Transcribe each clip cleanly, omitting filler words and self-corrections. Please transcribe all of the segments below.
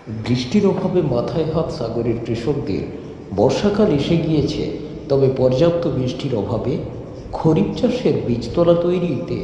বৃষ্টির অভাবে মাথায় হাত সাগরের কৃষকদের। বর্ষাকাল এসে গিয়েছে, তবে পর্যাপ্ত বৃষ্টির অভাবে খরিফ চাষের বীজতলা তৈরিতে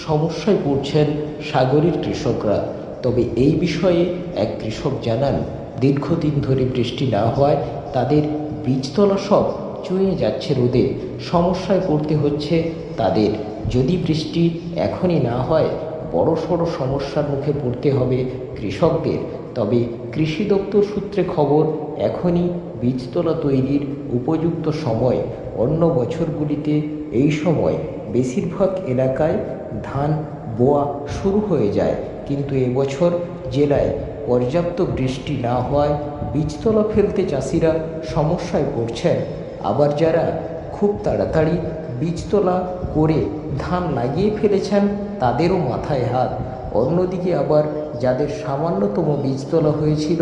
সমস্যায় পড়ছেন সাগরের কৃষকরা। তবে এই বিষয়ে এক কৃষক জানান, দীর্ঘদিন ধরে বৃষ্টি না হওয়ায় তাদের বীজতলা সব চুঁয়ে যাচ্ছে রোদে। সমস্যায় পড়তে হচ্ছে তাদের। যদি বৃষ্টি এখনই না হয়, বড়সড় সমস্যার মুখে পড়তে হবে কৃষকদের। তবে কৃষি দপ্তর সূত্রে খবর, এখনই বীজতলা তৈরির উপযুক্ত সময়। অন্য বছরগুলিতে এই সময় বেশিরভাগ এলাকায় ধান বোয়া শুরু হয়ে যায়, কিন্তু এবছর জেলায় পর্যাপ্ত বৃষ্টি না হওয়ায় বীজতলা ফেলতে চাষিরা সমস্যায় পড়ছেন। আবার যারা খুব তাড়াতাড়ি বীজতলা করে ধান লাগিয়ে ফেলেছেন, তাদেরও মাথায় হাত। অন্যদিকে আবার যাদের সামান্যতম বীজতলা হয়েছিল,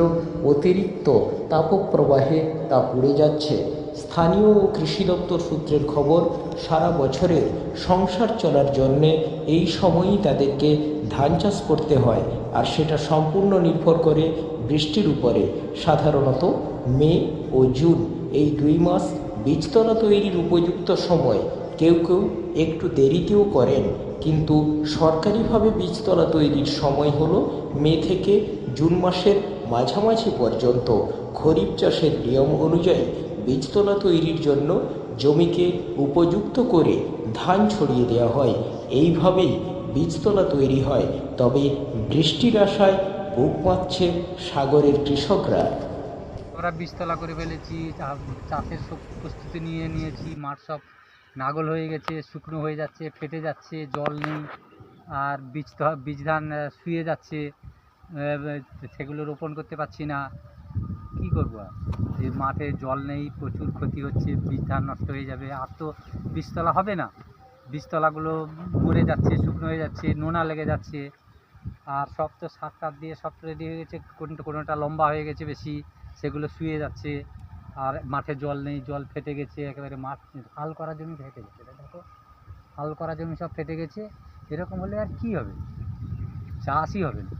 অতিরিক্ত তাপপ্রবাহে তা পুড়ে যাচ্ছে। স্থানীয় ও কৃষি দপ্তর সূত্রের খবর, সারা বছরের সংসার চলার জন্যে এই সময়ই তাদেরকে ধান চাষ করতে হয়, আর সেটা সম্পূর্ণ নির্ভর করে বৃষ্টির উপরে। সাধারণত মে ও জুন এই 2 মাস বীজতলা তৈরির উপযুক্ত সময়। কেউ কেউ একটু দেরিতেও করেন, কিন্তু সরকারিভাবে বীজতলা তৈরির সময় হলো মে থেকে জুন মাসের মাঝামাঝি পর্যন্ত। খরিফ চাষের নিয়ম অনুযায়ী বীজতলা তৈরির জন্য জমিকে উপযুক্ত করে ধান ছড়িয়ে দেওয়া হয়। এইভাবেই বীজতলা তৈরি হয়। তবে বৃষ্টির আশায় বুক বাঁধছে সাগরের কৃষকরা। আমরা বীজতলা করে ফেলেছি, চাষের সব প্রস্তুতি নিয়ে নিয়েছি, মাঠ সব নাগল হয়ে গেছে, শুকনো হয়ে যাচ্ছে, ফেটে যাচ্ছে, জল নেই। আর বীজ ধান শুয়ে যাচ্ছে, সেগুলো রোপণ করতে পারছি না। কী করবো আর? এই মাঠে জল নেই, প্রচুর ক্ষতি হচ্ছে, বীজ ধান নষ্ট হয়ে যাবে। আর তো বীজতলা হবে না, বীজতলাগুলো মরে যাচ্ছে, শুকনো হয়ে যাচ্ছে, নোনা লেগে যাচ্ছে। আর সব তো সার টার দিয়ে সব রেডি হয়ে গেছে, কোনোটা লম্বা হয়ে গেছে বেশি, সেগুলো শুয়ে যাচ্ছে। আর মাঠে জল নেই, জল ফেটে গেছে একেবারে। মাঠ হাল করা জমি ফেটে গেছে, এটা দেখো, হাল করা জমি সব ফেটে গেছে। এরকম হলে আর কি হবে? চাষই হবে না,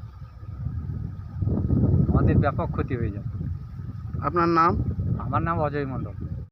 আমাদের ব্যাপক ক্ষতি হয়ে যাবে। আপনার নাম? আমার নাম অজয় মণ্ডল।